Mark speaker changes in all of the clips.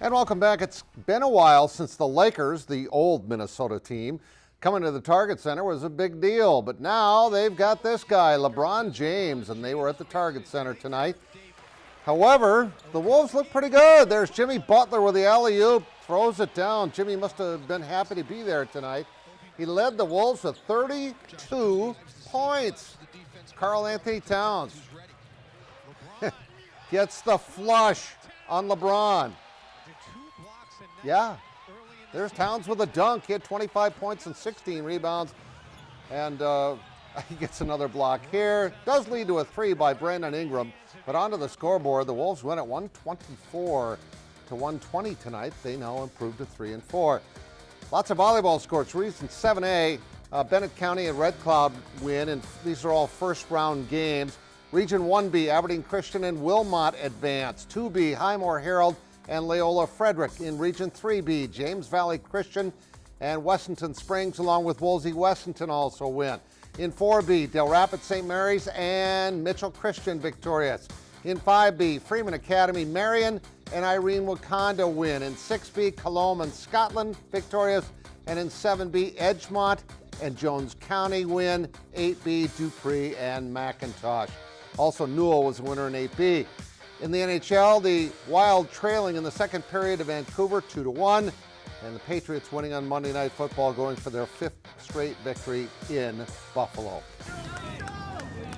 Speaker 1: And welcome back. It's been a while since the Lakers, the old Minnesota team, coming to the Target Center was a big deal. But now they've got this guy, LeBron James, and they were at the Target Center tonight. However, the Wolves look pretty good. There's Jimmy Butler with the alley-oop, throws it down. Jimmy must have been happy to be there tonight. He led the Wolves with 32 points. Karl Anthony Towns gets the flush on LeBron. Yeah, there's Towns with a dunk. He had 25 points and 16 rebounds. And he gets another block here. Does lead to a three by Brandon Ingram. But onto the scoreboard, the Wolves win at 124 to 120 tonight. They now improved to 3-4. Lots of volleyball scores. Region 7A, Bennett County and Red Cloud win, and these are all first round games. Region 1B, Aberdeen Christian and Wilmot advance. 2B, Highmore Herald and Loyola Frederick. In Region 3B, James Valley Christian and Wessington Springs, along with Wolsey Wessington, also win. In 4B, Del Rapids St. Mary's and Mitchell Christian victorious. In 5B, Freeman Academy Marion and Irene Wakanda win. In 6B, Colombe and Scotland victorious. And in 7B, Edgemont and Jones County win. 8B, Dupree and McIntosh. Also, Newell was a winner in 8B. In the NHL, the Wild trailing in the second period to Vancouver 2-1. And the Patriots winning on Monday Night Football, going for their 5th straight victory in Buffalo.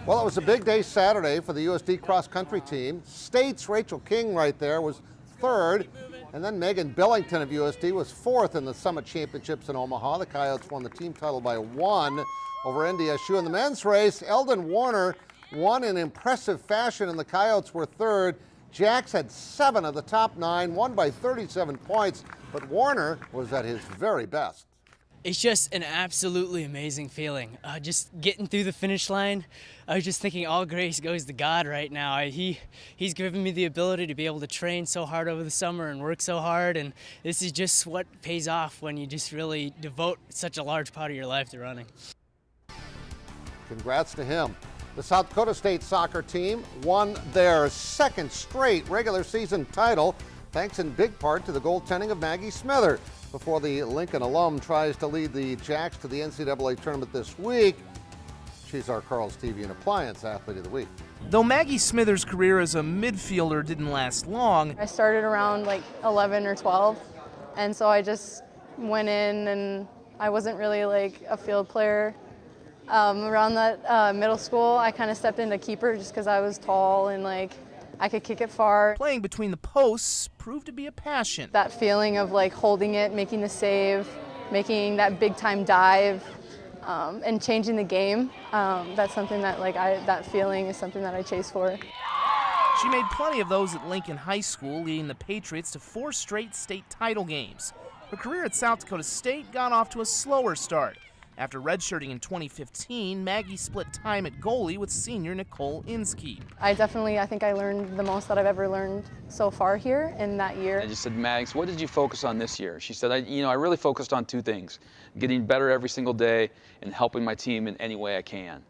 Speaker 1: Well, it was a big day Saturday for the USD Cross Country team. State's Rachel King right there was 3rd. And then Megan Billington of USD was 4th in the Summit Championships in Omaha. The Coyotes won the team title by 1 over NDSU. In the men's race, Eldon Warner won in impressive fashion, and the Coyotes were 3rd. Jacks had 7 of the top 9, won by 37 points, but Warner was at his very best.
Speaker 2: It's just an absolutely amazing feeling. Just getting through the finish line, I was just thinking all grace goes to God right now. He's given me the ability to be able to train so hard over the summer and work so hard, and this is just what pays off when you just really devote such a large part of your life to running.
Speaker 1: Congrats to him. The South Dakota State soccer team won their 2nd straight regular season title, thanks in big part to the goaltending of Maggie Smither. Before the Lincoln alum tries to lead the Jacks to the NCAA tournament this week, she's our Carl's TV and Appliance Athlete of the Week.
Speaker 3: Though Maggie Smither's career as a midfielder didn't last long,
Speaker 4: I started around like 11 or 12, and so I just went in, and I wasn't really like a field player. Around that middle school, I kind of stepped into keeper just because I was tall and like I could kick it far.
Speaker 3: Playing between the posts proved to be a passion.
Speaker 4: That feeling of like holding it, making the save, making that big time dive, and changing the game. That's something that that feeling is something that I chase for.
Speaker 3: She made plenty of those at Lincoln High School, leading the Patriots to 4 straight state title games. Her career at South Dakota State got off to a slower start. After redshirting in 2015, Maggie split time at goalie with senior Nicole Inskeep.
Speaker 4: I think I learned the most that I've ever learned so far here in that year.
Speaker 5: I just said, Mags, what did you focus on this year? She said, I really focused on 2 things, getting better every single day and helping my team in any way I can.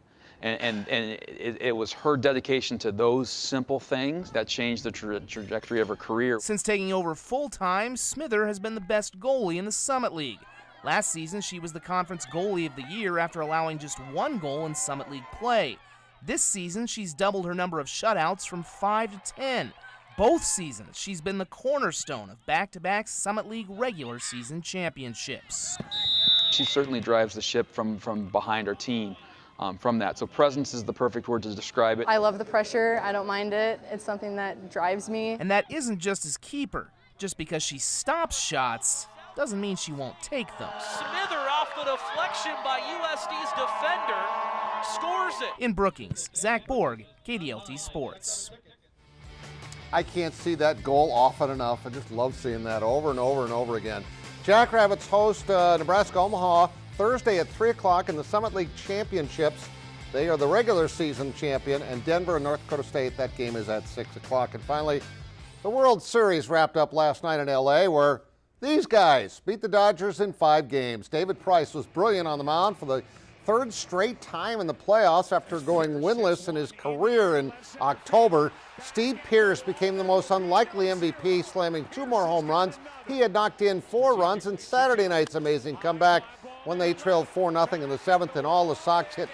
Speaker 5: And it was her dedication to those simple things that changed the trajectory of her career.
Speaker 3: Since taking over full-time, Smither has been the best goalie in the Summit League. Last season, she was the conference goalie of the year after allowing just 1 goal in Summit League play. This season, she's doubled her number of shutouts from 5 to 10. Both seasons, she's been the cornerstone of back-to-back Summit League regular season championships.
Speaker 5: She certainly drives the ship from behind our team from that. So presence is the perfect word to describe it.
Speaker 4: I love the pressure. I don't mind it. It's something that drives me.
Speaker 3: And that isn't just as keeper. Just because she stops shots doesn't mean she won't take them.
Speaker 6: Smither off the deflection by USD's defender, scores it.
Speaker 3: In Brookings, Zach Borg, KDLT Sports.
Speaker 1: I can't see that goal often enough. I just love seeing that over and over and over again. Jackrabbits host Nebraska-Omaha Thursday at 3 o'clock in the Summit League Championships. They are the regular season champion, and Denver and North Dakota State, that game is at 6 o'clock. And finally, the World Series wrapped up last night in L.A., where these guys beat the Dodgers in 5 games. David Price was brilliant on the mound for the third straight time in the playoffs after going winless in his career in October. Steve Pearce became the most unlikely MVP, slamming 2 more home runs. He had knocked in 4 runs in Saturday night's amazing comeback when they trailed 4-0 in the 7th. In all, the Sox hit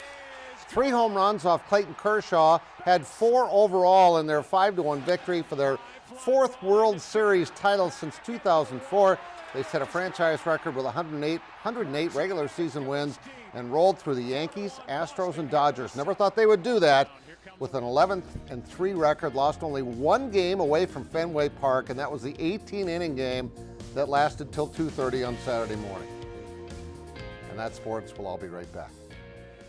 Speaker 1: 3 home runs off Clayton Kershaw, had 4 overall in their 5-1 victory for their 4th World Series title since 2004. They set a franchise record with 108 regular season wins and rolled through the Yankees, Astros, and Dodgers. Never thought they would do that. With an 11-3 record, lost only 1 game away from Fenway Park, and that was the 18-inning game that lasted till 2:30 on Saturday morning. And that's sports. We'll all be right back.